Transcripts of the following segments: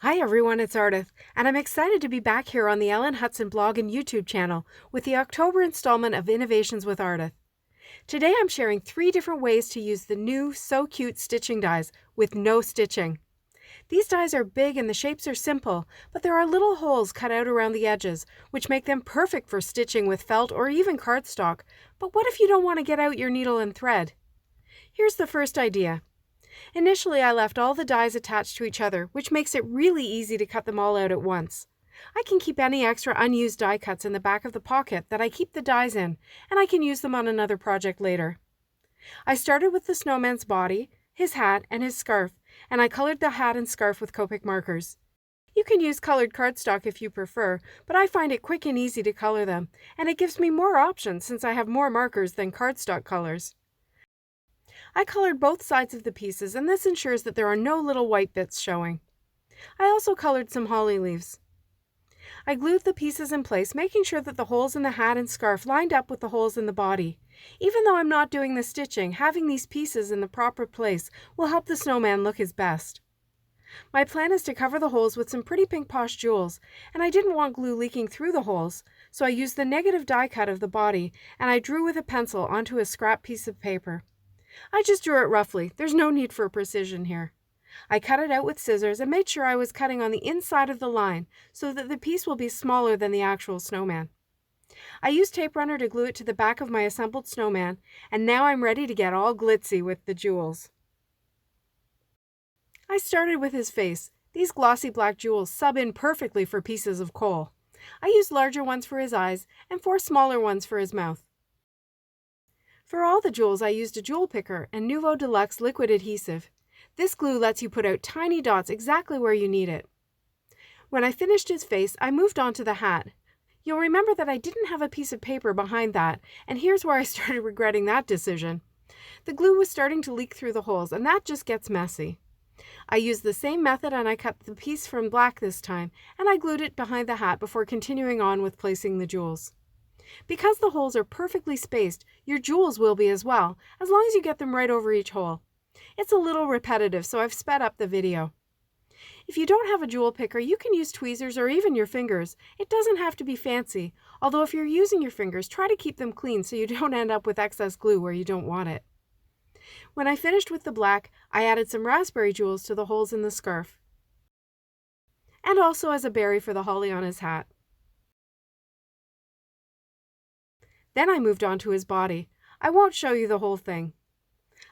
Hi everyone, it's Ardith, and I'm excited to be back here on the Ellen Hutson blog and YouTube channel with the October installment of Innovations with Ardith. Today I'm sharing 3 different ways to use the new So Cute stitching dies with no stitching. These dies are big and the shapes are simple, but there are little holes cut out around the edges, which make them perfect for stitching with felt or even cardstock. But what if you don't want to get out your needle and thread? Here's the first idea. Initially, I left all the dies attached to each other, which makes it really easy to cut them all out at once. I can keep any extra unused die cuts in the back of the pocket that I keep the dies in, and I can use them on another project later. I started with the snowman's body, his hat, and his scarf, and I colored the hat and scarf with Copic markers. You can use colored cardstock if you prefer, but I find it quick and easy to color them, and it gives me more options since I have more markers than cardstock colors. I colored both sides of the pieces, and this ensures that there are no little white bits showing. I also colored some holly leaves. I glued the pieces in place, making sure that the holes in the hat and scarf lined up with the holes in the body. Even though I'm not doing the stitching, having these pieces in the proper place will help the snowman look his best. My plan is to cover the holes with some pretty Pink Posh jewels, and I didn't want glue leaking through the holes, so I used the negative die cut of the body, and I drew with a pencil onto a scrap piece of paper. I just drew it roughly. There's no need for precision here. I cut it out with scissors and made sure I was cutting on the inside of the line so that the piece will be smaller than the actual snowman. I used tape runner to glue it to the back of my assembled snowman, and now I'm ready to get all glitzy with the jewels. I started with his face. These glossy black jewels sub in perfectly for pieces of coal. I used larger ones for his eyes and 4 smaller ones for his mouth. For all the jewels, I used a jewel picker and Nouveau Deluxe liquid adhesive. This glue lets you put out tiny dots exactly where you need it. When I finished his face, I moved on to the hat. You'll remember that I didn't have a piece of paper behind that, and here's where I started regretting that decision. The glue was starting to leak through the holes, and that just gets messy. I used the same method and I cut the piece from black this time, and I glued it behind the hat before continuing on with placing the jewels. Because the holes are perfectly spaced, your jewels will be as well, as long as you get them right over each hole. It's a little repetitive, so I've sped up the video. If you don't have a jewel picker, you can use tweezers or even your fingers. It doesn't have to be fancy, although if you're using your fingers, try to keep them clean so you don't end up with excess glue where you don't want it. When I finished with the black, I added some raspberry jewels to the holes in the scarf, and also as a berry for the holly on his hat. Then I moved on to his body. I won't show you the whole thing.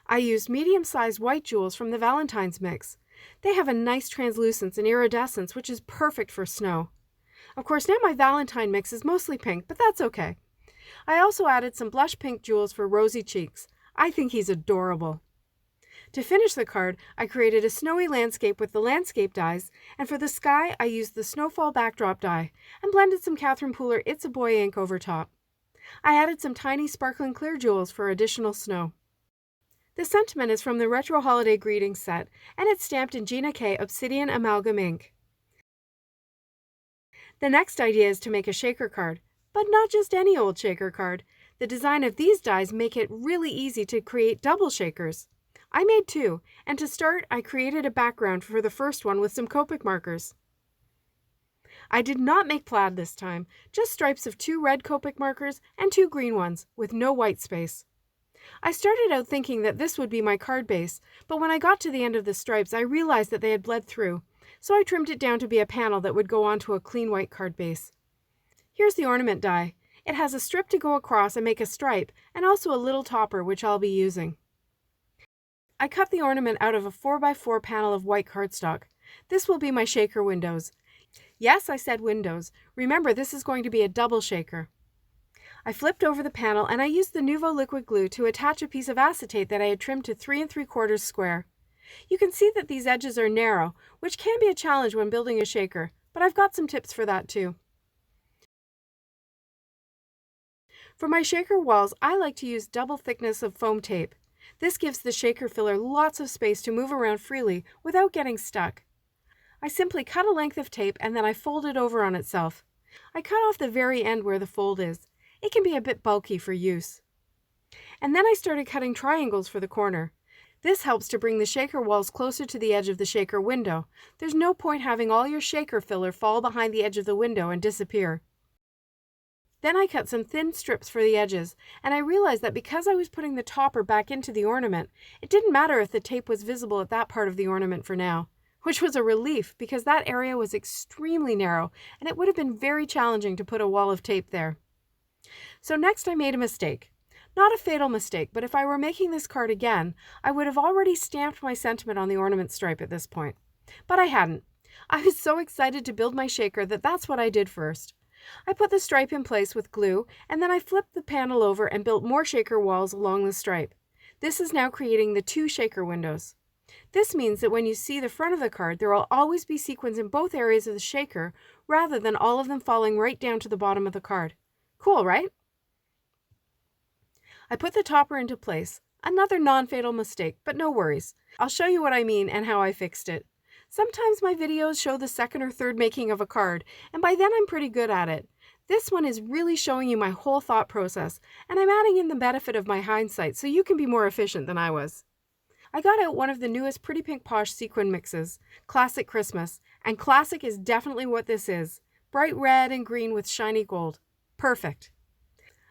I used medium-sized white jewels from the Valentine's mix. They have a nice translucence and iridescence, which is perfect for snow. Of course, now my Valentine mix is mostly pink, but that's okay. I also added some blush pink jewels for rosy cheeks. I think he's adorable. To finish the card, I created a snowy landscape with the landscape dies, and for the sky, I used the snowfall backdrop die and blended some Catherine Pooler It's a Boy ink over top. I added some tiny sparkling clear jewels for additional snow. The sentiment is from the Retro Holiday Greetings set, and it's stamped in Gina K Obsidian Amalgam ink. The next idea is to make a shaker card, but not just any old shaker card. The design of these dies make it really easy to create double shakers. I made 2, and to start, I created a background for the first one with some Copic markers. I did not make plaid this time, just stripes of 2 red Copic markers and 2 green ones, with no white space. I started out thinking that this would be my card base, but when I got to the end of the stripes, I realized that they had bled through, so I trimmed it down to be a panel that would go onto a clean white card base. Here's the ornament die. It has a strip to go across and make a stripe, and also a little topper, which I'll be using. I cut the ornament out of a 4x4 panel of white cardstock. This will be my shaker windows. Yes, I said windows. Remember, this is going to be a double shaker. I flipped over the panel and I used the Nouveau liquid glue to attach a piece of acetate that I had trimmed to 3 3/4 square. You can see that these edges are narrow, which can be a challenge when building a shaker, but I've got some tips for that too. For my shaker walls, I like to use double thickness of foam tape. This gives the shaker filler lots of space to move around freely without getting stuck. I simply cut a length of tape and then I fold it over on itself. I cut off the very end where the fold is. It can be a bit bulky for use. And then I started cutting triangles for the corner. This helps to bring the shaker walls closer to the edge of the shaker window. There's no point having all your shaker filler fall behind the edge of the window and disappear. Then I cut some thin strips for the edges, and I realized that because I was putting the topper back into the ornament, it didn't matter if the tape was visible at that part of the ornament for now, which was a relief because that area was extremely narrow and it would have been very challenging to put a wall of tape there. So next I made a mistake. Not a fatal mistake, but if I were making this card again, I would have already stamped my sentiment on the ornament stripe at this point. But I hadn't. I was so excited to build my shaker that that's what I did first. I put the stripe in place with glue, and then I flipped the panel over and built more shaker walls along the stripe. This is now creating the 2 shaker windows. This means that when you see the front of the card, there will always be sequins in both areas of the shaker, rather than all of them falling right down to the bottom of the card. Cool, right? I put the topper into place. Another non-fatal mistake, but no worries. I'll show you what I mean and how I fixed it. Sometimes my videos show the second or third making of a card, and by then I'm pretty good at it. This one is really showing you my whole thought process, and I'm adding in the benefit of my hindsight so you can be more efficient than I was. I got out one of the newest Pretty Pink Posh sequin mixes, Classic Christmas, and classic is definitely what this is. Bright red and green with shiny gold. Perfect.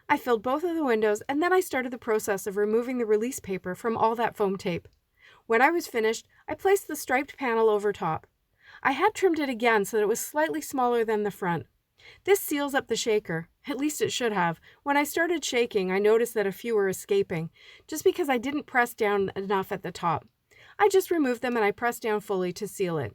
I filled both of the windows, and then I started the process of removing the release paper from all that foam tape. When I was finished, I placed the striped panel over top. I had trimmed it again so that it was slightly smaller than the front. This seals up the shaker, at least it should have. When I started shaking, I noticed that a few were escaping, just because I didn't press down enough at the top. I just removed them and I pressed down fully to seal it.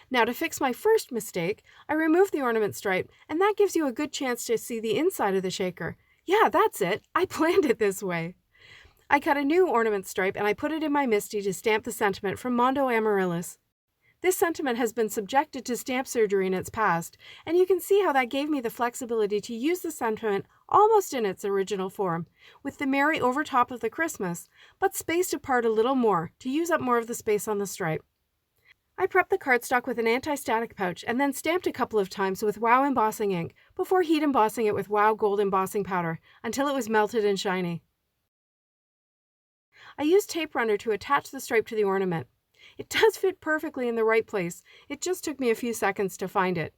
Now to fix my first mistake, I removed the ornament stripe, and that gives you a good chance to see the inside of the shaker. Yeah, that's it. I planned it this way. I cut a new ornament stripe and I put it in my MISTI to stamp the sentiment from Mondo Amaryllis. This sentiment has been subjected to stamp surgery in its past, and you can see how that gave me the flexibility to use the sentiment almost in its original form, with the Merry over top of the Christmas, but spaced apart a little more to use up more of the space on the stripe. I prepped the cardstock with an anti-static pouch and then stamped a couple of times with WOW embossing ink before heat embossing it with WOW gold embossing powder until it was melted and shiny. I used tape runner to attach the stripe to the ornament. It does fit perfectly in the right place. It just took me a few seconds to find it.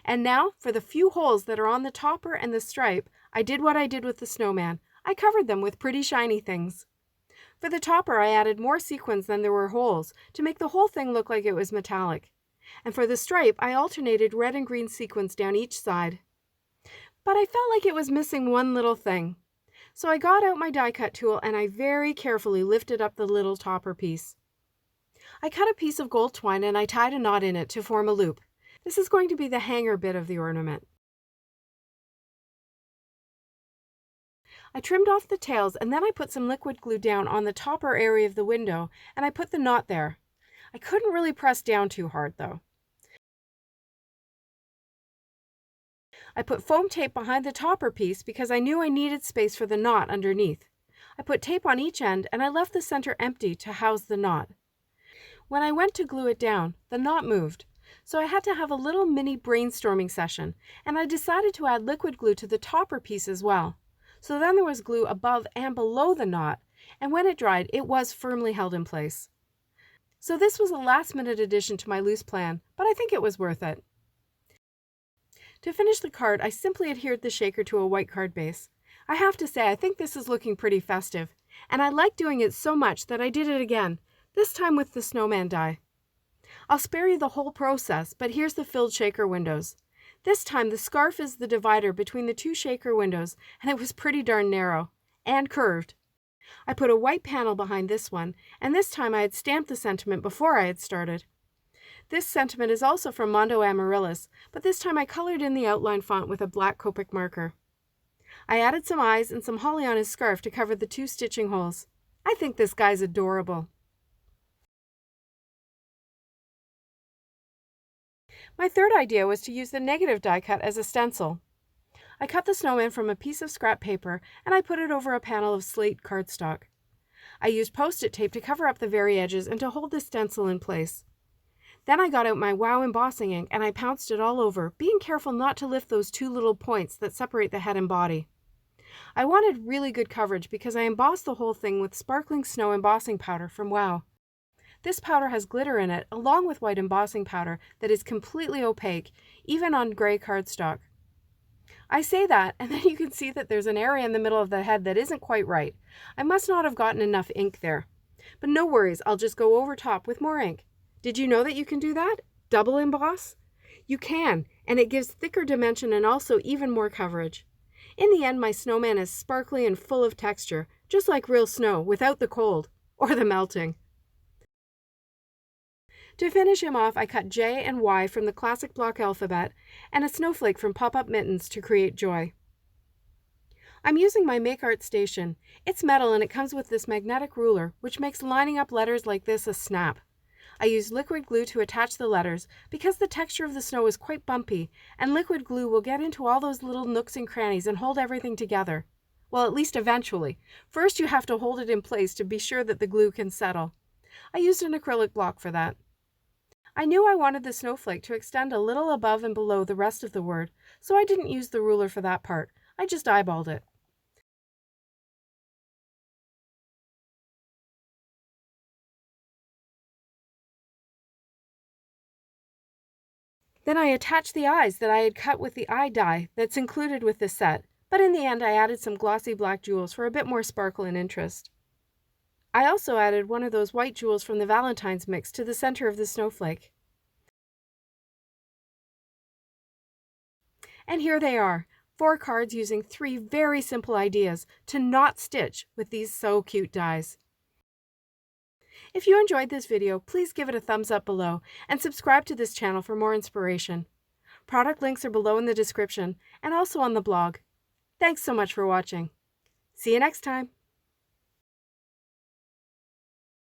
And now, for the few holes that are on the topper and the stripe, I did what I did with the snowman. I covered them with pretty shiny things. For the topper, I added more sequins than there were holes to make the whole thing look like it was metallic. And for the stripe, I alternated red and green sequins down each side. But I felt like it was missing one little thing. So I got out my die cut tool and I very carefully lifted up the little topper piece. I cut a piece of gold twine and I tied a knot in it to form a loop. This is going to be the hanger bit of the ornament. I trimmed off the tails and then I put some liquid glue down on the topper area of the window and I put the knot there. I couldn't really press down too hard though. I put foam tape behind the topper piece because I knew I needed space for the knot underneath. I put tape on each end and I left the center empty to house the knot. When I went to glue it down, the knot moved, so I had to have a little mini brainstorming session, and I decided to add liquid glue to the topper piece as well. So then there was glue above and below the knot, and when it dried, it was firmly held in place. So this was a last-minute addition to my loose plan, but I think it was worth it. To finish the card, I simply adhered the shaker to a white card base. I have to say, I think this is looking pretty festive, and I like doing it so much that I did it again, this time with the snowman die. I'll spare you the whole process, but here's the filled shaker windows. This time the scarf is the divider between the 2 shaker windows, and it was pretty darn narrow, and curved. I put a white panel behind this one, and this time I had stamped the sentiment before I had started. This sentiment is also from Mondo Amaryllis, but this time I colored in the outline font with a black Copic marker. I added some eyes and some holly on his scarf to cover the 2 stitching holes. I think this guy's adorable. My third idea was to use the negative die cut as a stencil. I cut the snowman from a piece of scrap paper and I put it over a panel of slate cardstock. I used Post-it tape to cover up the very edges and to hold the stencil in place. Then I got out my WOW embossing ink and I pounced it all over, being careful not to lift those 2 little points that separate the head and body. I wanted really good coverage because I embossed the whole thing with sparkling snow embossing powder from Wow. This powder has glitter in it, along with white embossing powder that is completely opaque, even on gray cardstock. I say that, and then you can see that there's an area in the middle of the head that isn't quite right. I must not have gotten enough ink there. But no worries, I'll just go over top with more ink. Did you know that you can do that? Double emboss? You can, and it gives thicker dimension and also even more coverage. In the end, my snowman is sparkly and full of texture, just like real snow, without the cold, or the melting. To finish him off, I cut J and Y from the classic block alphabet and a snowflake from Pop-Up Mittens to create joy. I'm using my Make Art station. It's metal and it comes with this magnetic ruler, which makes lining up letters like this a snap. I used liquid glue to attach the letters because the texture of the snow is quite bumpy, and liquid glue will get into all those little nooks and crannies and hold everything together. Well, at least eventually. First, you have to hold it in place to be sure that the glue can settle. I used an acrylic block for that. I knew I wanted the snowflake to extend a little above and below the rest of the word, so I didn't use the ruler for that part. I just eyeballed it. Then I attached the eyes that I had cut with the eye die that's included with this set, but in the end I added some glossy black jewels for a bit more sparkle and interest. I also added one of those white jewels from the Valentine's mix to the center of the snowflake. And here they are, 4 cards using 3 very simple ideas to not stitch with these so cute dies. If you enjoyed this video, please give it a thumbs up below and subscribe to this channel for more inspiration. Product links are below in the description and also on the blog. Thanks so much for watching. See you next time.